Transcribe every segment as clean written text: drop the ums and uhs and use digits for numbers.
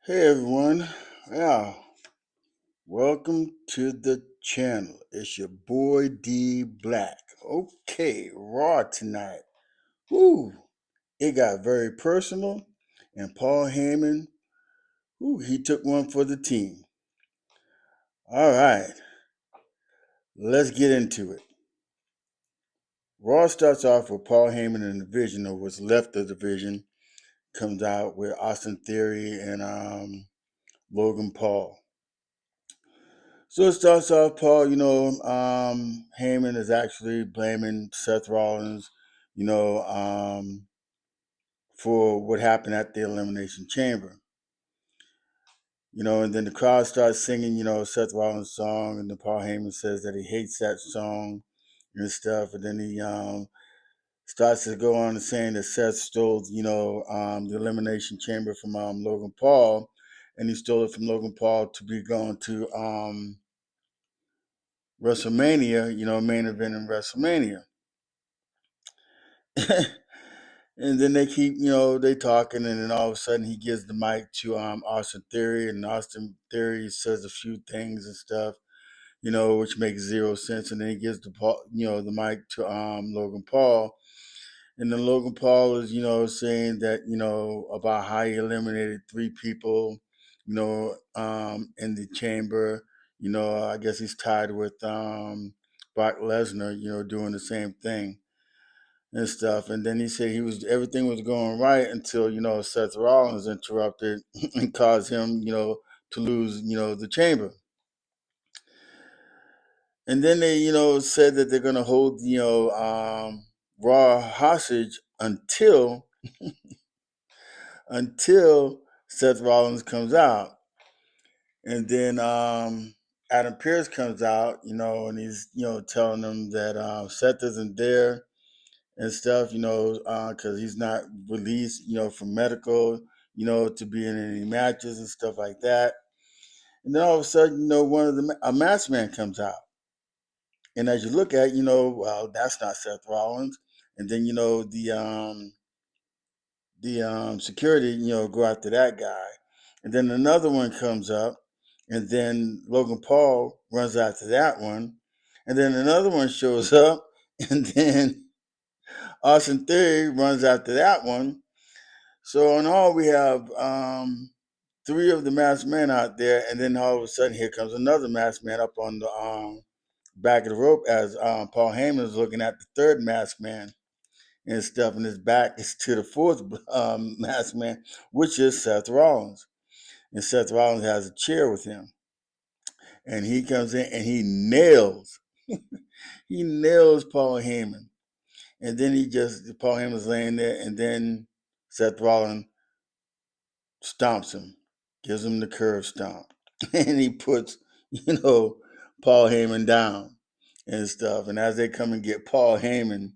Hey everyone, yeah, welcome to the channel. It's your boy D Black. Okay, Raw tonight. Woo, it got very personal, and Paul Heyman, he took one for the team. All right, let's get into it. Raw starts off with Paul Heyman in the division, or what's left of the division, comes out with Austin Theory and Logan Paul. So it starts off, Paul, Heyman is actually blaming Seth Rollins, you know, for what happened at the Elimination Chamber. And then the crowd starts singing, Seth Rollins' song, and then Paul Heyman says that he hates that song and stuff. And then he starts to go on and saying that Seth stole, the Elimination Chamber from Logan Paul, and he stole it from Logan Paul to be going to WrestleMania, main event in WrestleMania. And then they keep, they talking, and then all of a sudden he gives the mic to Austin Theory, and Austin Theory says a few things and stuff, which makes zero sense. And then he gives the mic to Logan Paul, and then Logan Paul is, saying that, about how he eliminated three people, in the chamber. I guess he's tied with Brock Lesnar, doing the same thing and stuff. And then he said everything was going right until Seth Rollins interrupted and caused him to lose the chamber. And then they said that they're going to hold Raw hostage until Seth Rollins comes out. And then Adam Pearce comes out, and he's telling them that Seth isn't there and stuff, because he's not released, from medical, to be in any matches and stuff like that. And then all of a sudden, a masked man comes out. And as you look at, well, that's not Seth Rollins. And then, the security, go after that guy. And then another one comes up. And then Logan Paul runs after that one. And then another one shows up. And then Austin Theory runs after that one. So in all, we have three of the masked men out there, and then all of a sudden, here comes another masked man up on the back of the rope as Paul Heyman is looking at the third masked man and stuff, and his back is to the fourth masked man, which is Seth Rollins. And Seth Rollins has a chair with him, and he comes in and he nails Paul Heyman, and then Paul Heyman's laying there, and then Seth Rollins stomps him, gives him the curve stomp, and he puts, Paul Heyman down and stuff. And as they come and get Paul Heyman,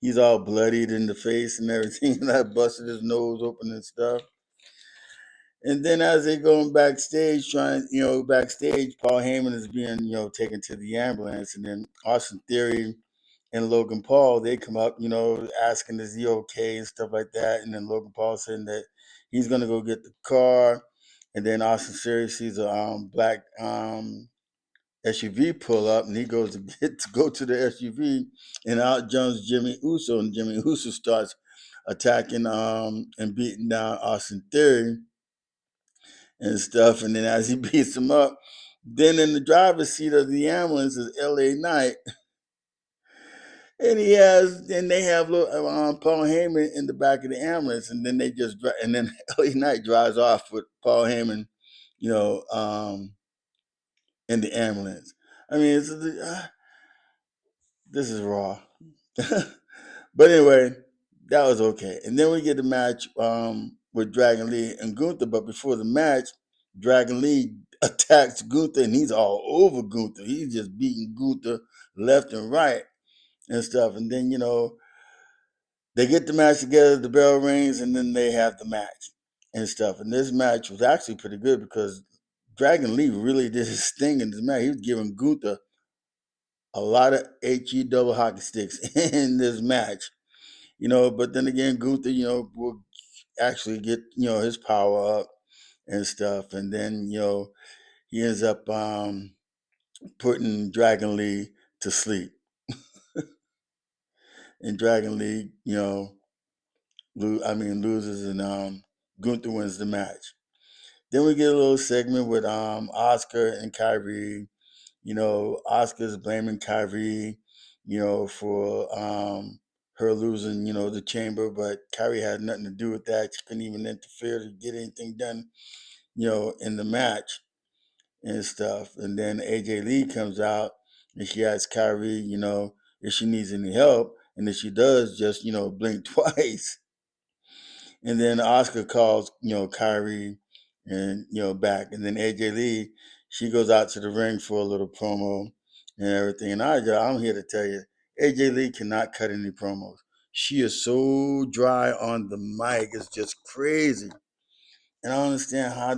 he's all bloodied in the face and everything, and I busted his nose open and stuff. And then as they going backstage, backstage, Paul Heyman is being, taken to the ambulance, and then Austin Theory and Logan Paul, they come up, asking is he okay and stuff like that. And then Logan Paul saying that he's gonna go get the car, and then Austin Theory sees a black SUV pull up, and he goes to go to the SUV, and out jumps Jimmy Uso, and Jimmy Uso starts attacking and beating down Austin Theory and stuff. And then as he beats him up, then in the driver's seat of the ambulance is L.A. Knight. And they have Paul Heyman in the back of the ambulance, and then and then L.A. Knight drives off with Paul Heyman, you know, um, in the ambulance. I mean, this is raw, but anyway, that was okay. And then we get the match with Dragon Lee and Gunther. But before the match, Dragon Lee attacks Gunther, and he's all over Gunther. He's just beating Gunther left and right and stuff. And then they get the match together, the bell rings, and then they have the match and stuff. And this match was actually pretty good because Dragon Lee really did his thing in this match. He was giving Gunther a lot of HE double hockey sticks in this match. But then again, Gunther, will actually get, his power up and stuff. And then, he ends up putting Dragon Lee to sleep. And Dragon Lee, loses, and Gunther wins the match. Then we get a little segment with Oscar and Kyrie. Oscar's blaming Kyrie, for her losing, the chamber, but Kyrie had nothing to do with that. She couldn't even interfere to get anything done, in the match and stuff. And then AJ Lee comes out and she asks Kyrie, if she needs any help. And if she does, just, blink twice. And then Oscar calls, Kyrie and, back. And then AJ Lee, she goes out to the ring for a little promo and everything. And I'm here to tell you, AJ Lee cannot cut any promos. She is so dry on the mic. It's just crazy. And I don't understand how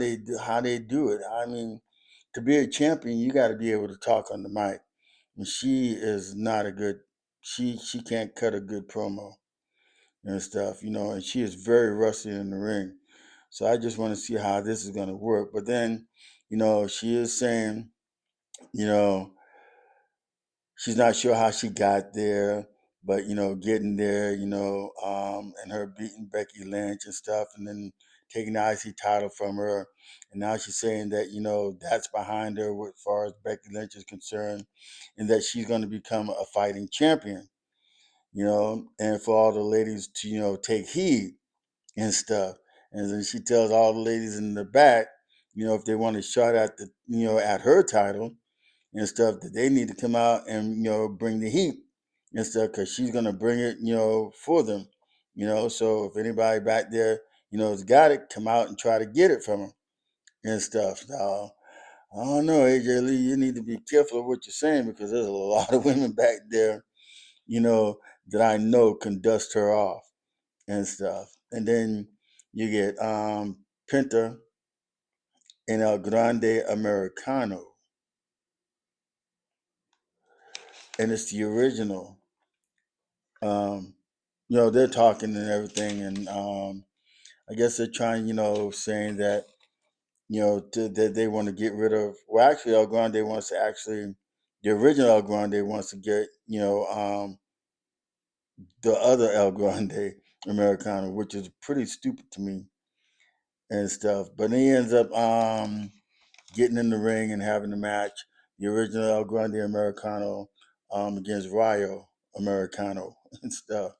they do it. I mean, to be a champion, you got to be able to talk on the mic. And she is not a good. She can't cut a good promo and stuff, and she is very rusty in the ring. So I just want to see how this is going to work. But then, she is saying, you know, she's not sure how she got there, but getting there, and her beating Becky Lynch and stuff, and then taking the IC title from her, and now she's saying that that's behind her as far as Becky Lynch is concerned, and that she's going to become a fighting champion, and for all the ladies to take heed and stuff, and then she tells all the ladies in the back, if they want a shot at the at her title and stuff, that they need to come out and bring the heat and stuff, because she's gonna bring it for them, so if anybody back there has got it, come out and try to get it from them and stuff. Now, I don't know, AJ Lee, you need to be careful of what you're saying, because there's a lot of women back there that I know can dust her off and stuff. And then you get Penta and El Grande Americano, and it's the original. Um, they're talking and everything, and I guess they're trying, saying that that they want to get rid of. Well, actually, El Grande wants to actually, the original El Grande wants to get the other El Grande Americano, which is pretty stupid to me and stuff. But he ends up getting in the ring and having the match, the original El Grande Americano against Rayo Americano and stuff.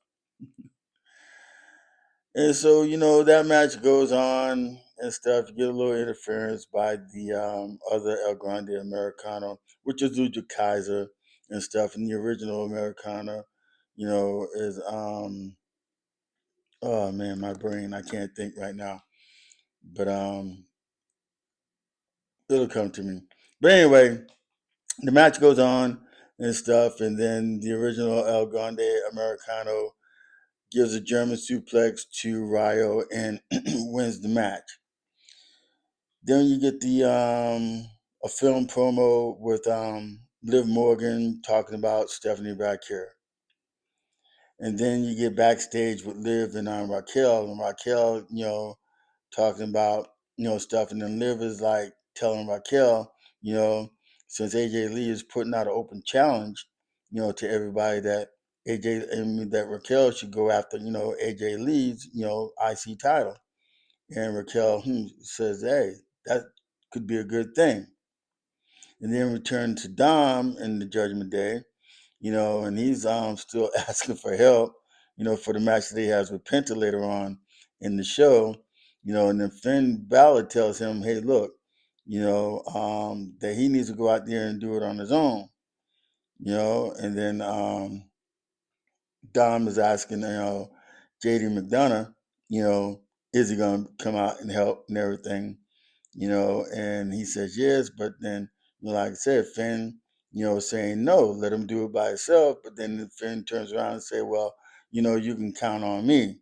And so, that match goes on and stuff. You get a little interference by the other El Grande Americano, which is Lucha Kaiser and stuff. And the original Americana, is oh man, my brain, I can't think right now. But it'll come to me. But anyway, the match goes on and stuff, and then the original El Grande Americano gives a German suplex to Rayo and wins the match. Then you get the a film promo with Liv Morgan talking about Stephanie back here. And then you get backstage with Liv and Raquel, and Raquel, talking about, stuff. And then Liv is like telling Raquel, you know, since AJ Lee is putting out an open challenge, to everybody, that that Raquel should go after, AJ Lee's, IC title. And Raquel says, hey, that could be a good thing. And then return to Dom in the Judgment Day, and he's still asking for help, for the match that he has with Penta later on in the show, and then Finn Balor tells him, hey, look, that he needs to go out there and do it on his own, and then Dom is asking, JD McDonough, you know, is he going to come out and help and everything, and he says yes, but then, like I said, Finn, saying no, let him do it by himself. But then Finn turns around and say, well, you can count on me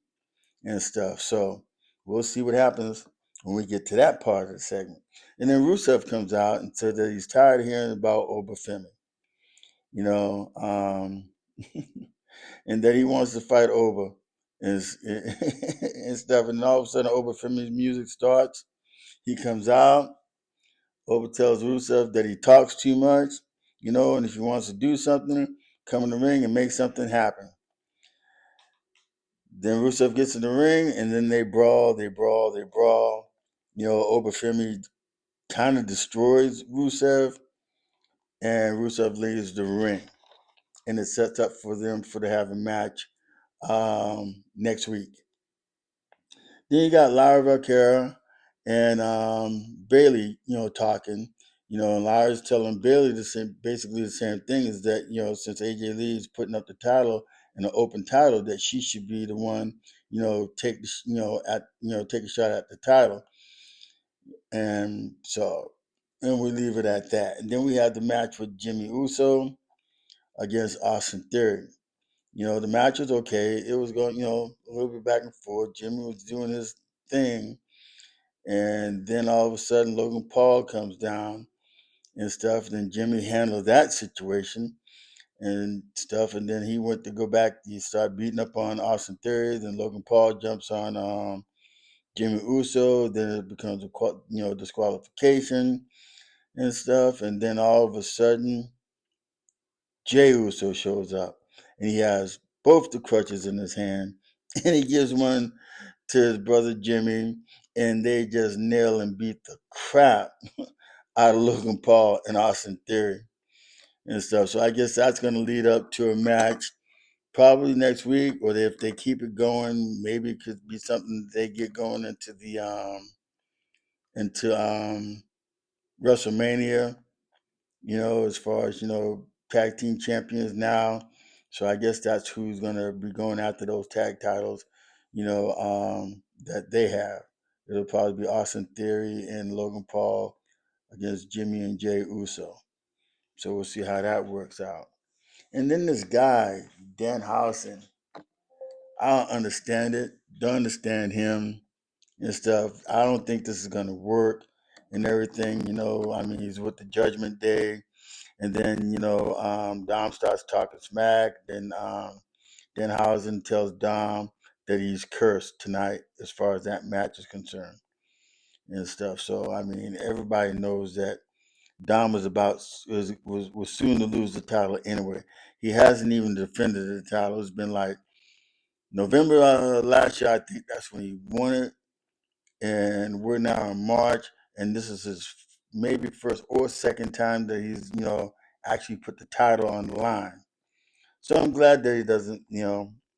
and stuff. So we'll see what happens when we get to that part of the segment. And then Rusev comes out and said that he's tired of hearing about Obafemi, you know, and that he wants to fight Oba and, and stuff. And all of a sudden, Obafemi's music starts, He comes out, Over tells Rusev that he talks too much, and if he wants to do something, come in the ring and make something happen. Then Rusev gets in the ring, and then they brawl. Obafemi kind of destroys Rusev, and Rusev leaves the ring. And it sets up for them to have a match next week. Then you got Lyra Valkyria and Bailey, talking. And Lyra's telling Bailey basically the same thing, is that, since AJ Lee is putting up the title, an open title, that she should be the one, take take a shot at the title. And we leave it at that. And then we have the match with Jimmy Uso against Austin Theory. The match was okay. It was going, a little bit back and forth. Jimmy was doing his thing. And then all of a sudden, Logan Paul comes down and stuff. And then Jimmy handled that situation and stuff. And then he went to go back. He started beating up on Austin Theory. Then Logan Paul jumps on Jimmy Uso. Then it becomes a disqualification and stuff. And then all of a sudden, Jey Uso shows up, and he has both the crutches in his hand, and he gives one to his brother Jimmy, and they just nail and beat the crap out of Logan Paul and Austin Theory and stuff. So I guess that's going to lead up to a match probably next week, or if they keep it going, maybe it could be something they get going into the WrestleMania. As far as, tag team champions now. So I guess that's who's going to be going after those tag titles, that they have. It'll probably be Austin Theory and Logan Paul against Jimmy and Jey Uso. So we'll see how that works out. And then this guy, Danhausen, I don't understand it. Don't understand him and stuff. I don't think this is going to work and everything. He's with the Judgment Day. And then, Dom starts talking smack. Then Danhausen tells Dom that he's cursed tonight as far as that match is concerned and stuff. So, everybody knows that Dom was soon to lose the title anyway. He hasn't even defended the title. It's been like November last year, I think that's when he won it. And we're now in March, and this is his maybe first or second time that he's, actually put the title on the line. So I'm glad that he doesn't,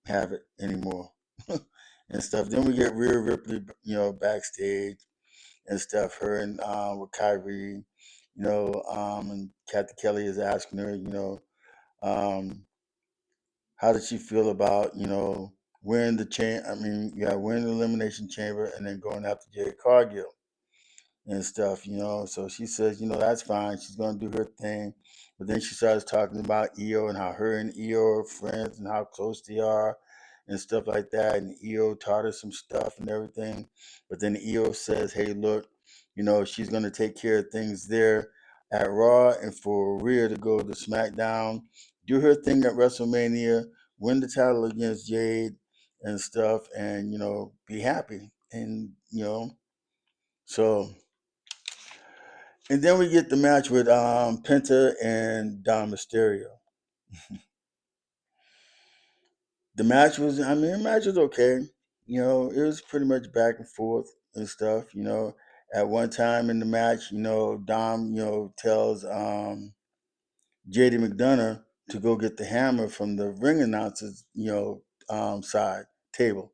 have it anymore and stuff. Then we get Rhea Ripley, backstage and stuff. Her and with Kyrie, and Kathy Kelly is asking her, how did she feel about, winning winning the Elimination Chamber and then going after Jade Cargill and stuff. So she says, that's fine. She's going to do her thing. But then she starts talking about EO and how her and EO are friends and how close they are and stuff like that. And EO taught her some stuff and everything. But then EO says, hey, look, she's going to take care of things there at Raw, and for Rhea to go to SmackDown, do her thing at WrestleMania, win the title against Jade and stuff, and, be happy. And, so... And then we get the match with Penta and Mysterio. The match was okay. It was pretty much back and forth and stuff. At one time in the match, Dom, tells JD McDonough to go get the hammer from the ring announcer's, side table.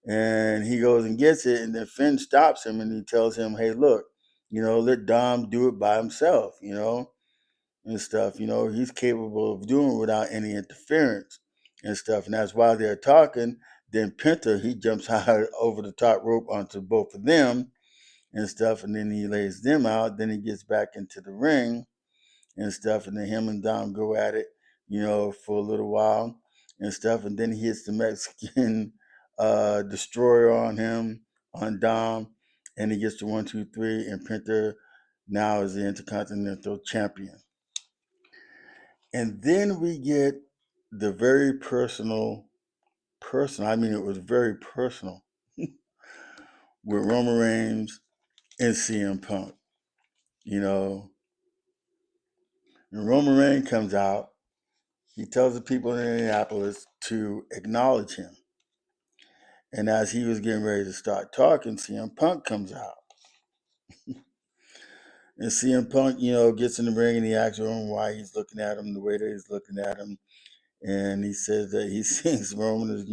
And he goes and gets it, and then Finn stops him and he tells him, hey, look, let Dom do it by himself, and stuff. He's capable of doing without any interference and stuff. And that's why they're talking. Then Penta, he jumps high over the top rope onto both of them and stuff. And then he lays them out. Then he gets back into the ring and stuff. And then him and Dom go at it, for a little while and stuff. And then he hits the Mexican destroyer on him, on Dom. And he gets the 1, 2, 3. And Penta now is the Intercontinental Champion. And then we get the very personal, it was very personal with Roman Reigns and CM Punk. You know, and Roman Reigns comes out. He tells the people in Indianapolis to acknowledge him. And as he was getting ready to start talking, CM Punk comes out. And CM Punk, gets in the ring and he asks Roman why he's looking at him the way that he's looking at him. And he says that he thinks Roman is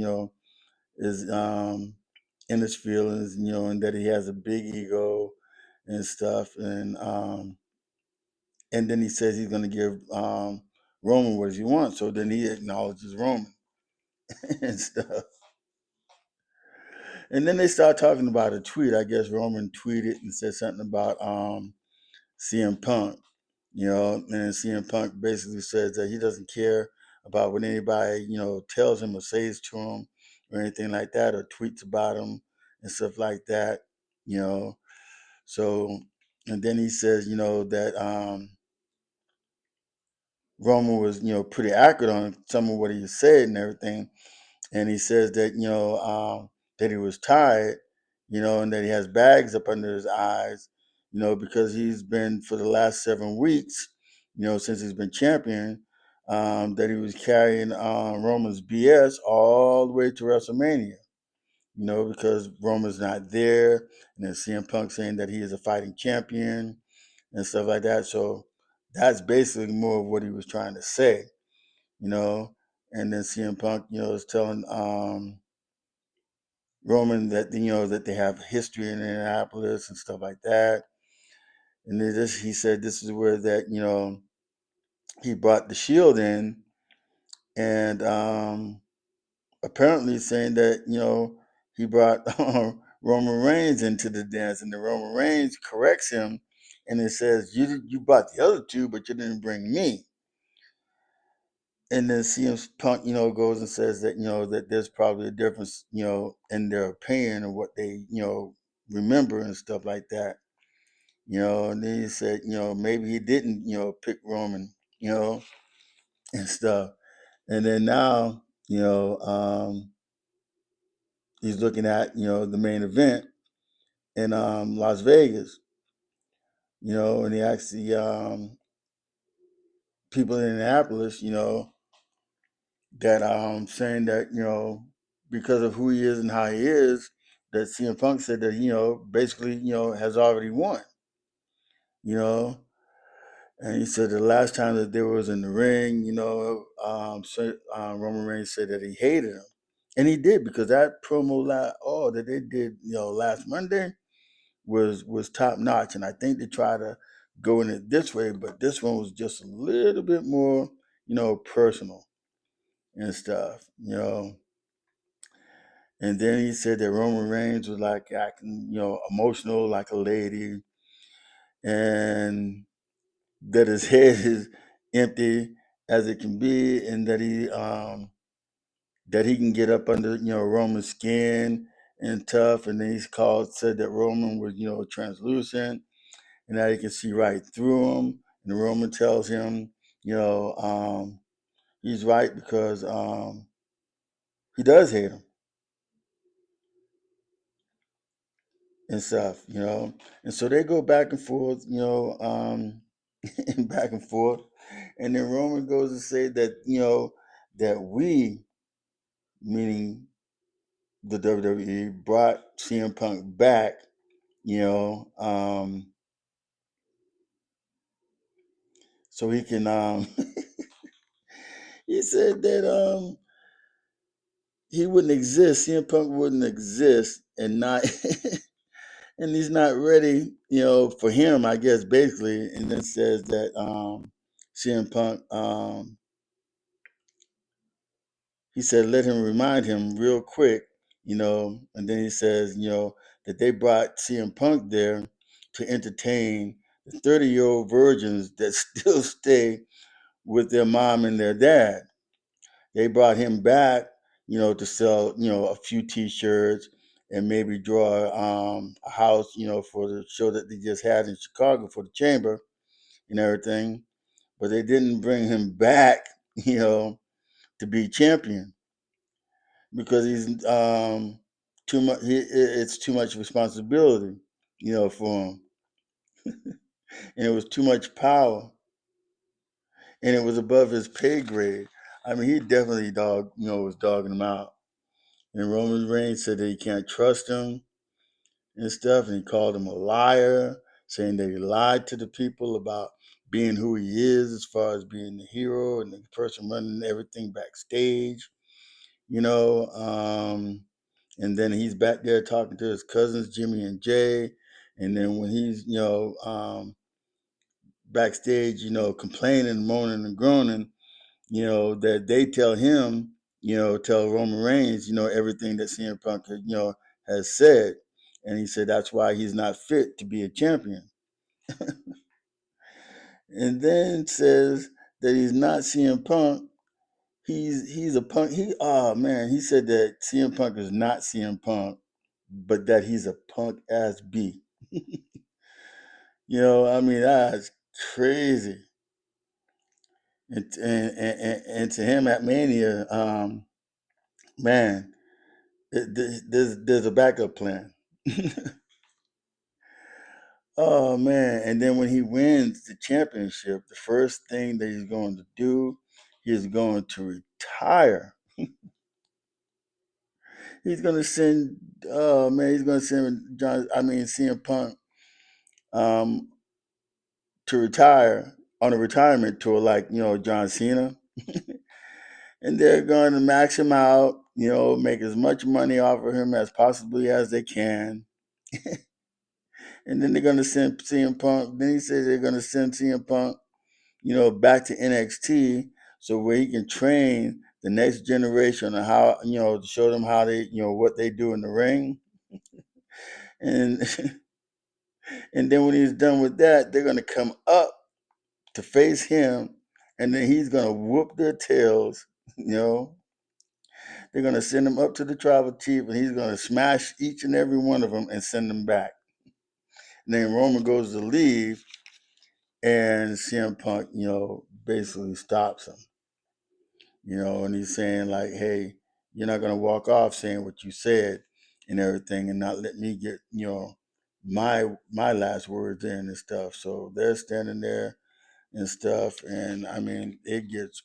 in his feelings, and that he has a big ego and stuff. And then he says he's going to give Roman what he wants. So then he acknowledges Roman and stuff. And then they start talking about a tweet. I guess Roman tweeted and said something about CM Punk, and CM Punk basically says that he doesn't care about what anybody, tells him or says to him or anything like that or tweets about him and stuff like that, you know. So, and then he says, that Roman was, pretty accurate on some of what he said and everything. And he says that, that he was tired, and that he has bags up under his eyes, because he's been for the last 7 weeks, since he's been champion, that he was carrying Roman's BS all the way to WrestleMania, because Roman's not there. And then CM Punk saying that he is a fighting champion and stuff like that. So that's basically more of what he was trying to say, you know. And then CM Punk, is telling Roman that that they have history in Indianapolis and stuff like that. And then he said this is where that he brought the Shield in, and apparently saying that he brought Roman Reigns into the dance, and the Roman Reigns corrects him, and it says you brought the other two, but you didn't bring me. And then CM Punk, goes and says that that there's probably a difference, in their opinion of what they remember and stuff like that. And then he said, maybe he didn't, pick Roman, and stuff. And then now, he's looking at, the main event in Las Vegas, and he asked the people in Indianapolis, that saying that, because of who he is and how he is, that CM Punk said that, basically, has already won, you know. And he said the last time that they was in the ring, Roman Reigns said that he hated him. And he did, because that promo that they did, last Monday was top notch. And I think they tried to go in it this way, but this one was just a little bit more, personal and stuff, And then he said that Roman Reigns was like acting, emotional like a lady, and that his head is empty as it can be, and that he can get up under Roman's skin and tough. And then said that Roman was translucent, and that he can see right through him. And Roman tells him, he's right, because he does hate him and stuff, And so they go back and forth, and back and forth. And then Roman goes to say that, that we, meaning the WWE, brought CM Punk back, so he can, he said that he wouldn't exist, CM Punk wouldn't exist, and not, and he's not ready, for him, I guess, basically. And then says that CM Punk, he said, let him remind him real quick, and then he says, that they brought CM Punk there to entertain the 30-year-old virgins that still stay with their mom and their dad. They brought him back, to sell, a few T-shirts and maybe draw a house, for the show that they just had in Chicago for the Chamber and everything. But they didn't bring him back, to be champion, because he's too much. It's too much responsibility, for him. And it was too much power, and it was above his pay grade. I mean, he definitely was dogging him out. And Roman Reigns said that he can't trust him and stuff, and he called him a liar, saying that he lied to the people about being who he is as far as being the hero and the person running everything backstage, you know. And then he's back there talking to his cousins, Jimmy and Jay. And then when he's, backstage, complaining, moaning, and groaning, that they tell him, tell Roman Reigns, everything that CM Punk, has said. And he said that's why he's not fit to be a champion. And then says that he's not CM Punk. He's a punk. He said that CM Punk is not CM Punk, but that he's a punk ass B. I mean, that's crazy. And to him at Mania, man, there's a backup plan. Oh man! And then when he wins the championship, the first thing that he's going to do, he's going to retire. He's going to send, oh man, he's going to send CM Punk, um, to retire on a retirement tour, like John Cena. And they're going to max him out, make as much money off of him as possibly as they can. And then they're going to send CM Punk. Then he says they're going to send CM Punk, back to NXT, so where he can train the next generation on how, to show them how they, what they do in the ring. And and then when he's done with that, they're going to come up to face him, and then he's going to whoop their tails, They're going to send him up to the tribal chief, and he's going to smash each and every one of them and send them back. And then Roman goes to leave, and CM Punk, basically stops him, and he's saying like, "Hey, you're not gonna walk off saying what you said and everything, and not let me get, my last words in and stuff." So they're standing there and stuff, and I mean, it gets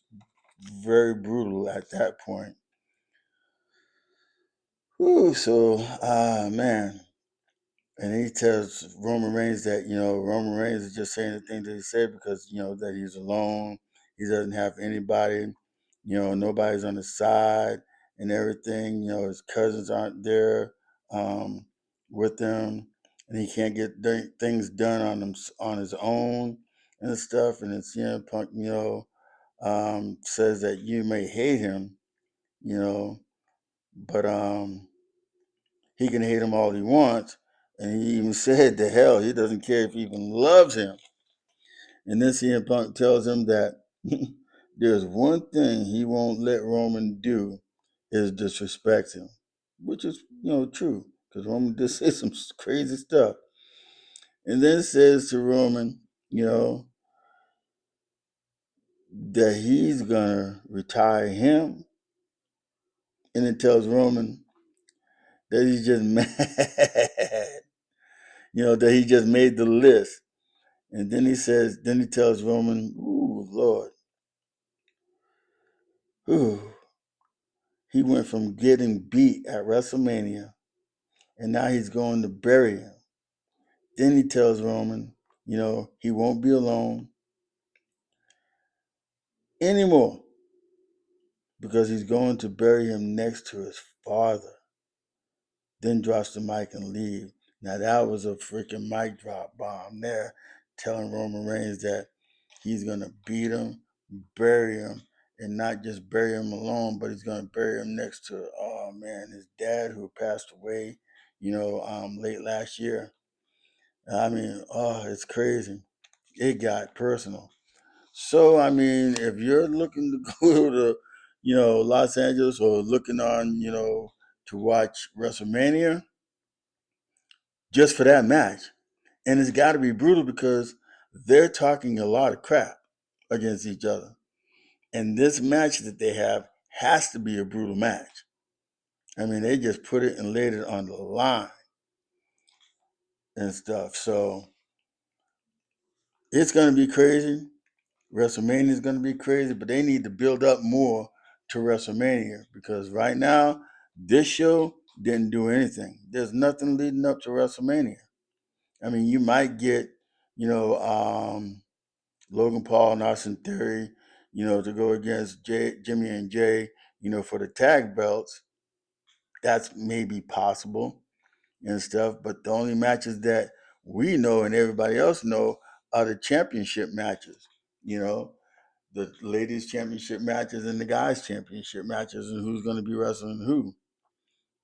very brutal at that point. Ooh, so man. And he tells Roman Reigns that, Roman Reigns is just saying the things that he said because, that he's alone. He doesn't have anybody, nobody's on his side and everything. His cousins aren't there, with him, and he can't get things done on his own and stuff. And then CM Punk, says that you may hate him, you know, but he can hate him all he wants. And he even said to hell, he doesn't care if he even loves him. And then CM Punk tells him that there's one thing he won't let Roman do is disrespect him, which is, true, because Roman did say some crazy stuff. And then says to Roman, that he's going to retire him. And then tells Roman that he's just mad, that he just made the list. And then he tells Roman, ooh, Lord, ooh, he went from getting beat at WrestleMania, and now he's going to bury him. Then he tells Roman, he won't be alone anymore because he's going to bury him next to his father. Then drops the mic and leaves. Now that was a freaking mic drop bomb there, telling Roman Reigns that he's going to beat him, bury him, and not just bury him alone, but he's going to bury him next to, oh man, his dad who passed away, late last year. I mean, oh, it's crazy. It got personal. So, I mean, if you're looking to go to, Los Angeles or looking on, to watch WrestleMania, just for that match, and it's got to be brutal because they're talking a lot of crap against each other. And this match that they have has to be a brutal match. I mean, they just put it and laid it on the line. and stuff. So it's going to be crazy. WrestleMania is going to be crazy, but they need to build up more to WrestleMania because right now, this show didn't do anything. There's nothing leading up to WrestleMania. I mean, you might get, you know, Logan Paul and Austin Theory, you know, to go against Jimmy and Jay, you know, for the tag belts. That's maybe possible and stuff. But the only matches that we know and everybody else know are the championship matches. You know, the ladies' championship matches and the guys' championship matches, and who's going to be wrestling who.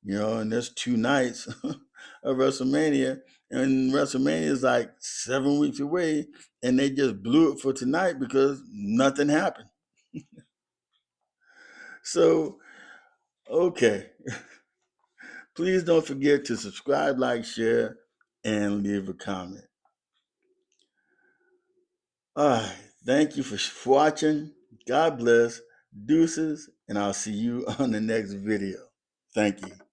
You know, and there's 2 nights of WrestleMania, and WrestleMania is like 7 weeks away, and they just blew it for tonight because nothing happened. So, okay. Please don't forget to subscribe, like, share, and leave a comment. All right. Thank you for watching. God bless. Deuces. And I'll see you on the next video. Thank you.